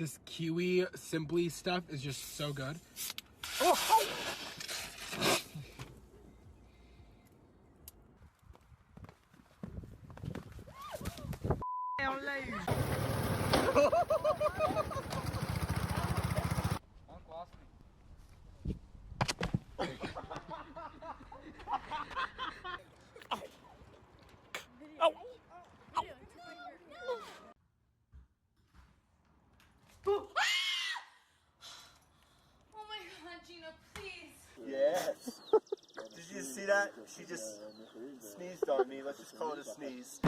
This kiwi Simply stuff is just so good. Oh my god, Gina, please. Yes. Did you see that? She just sneezed on me. Let's just call it a sneeze.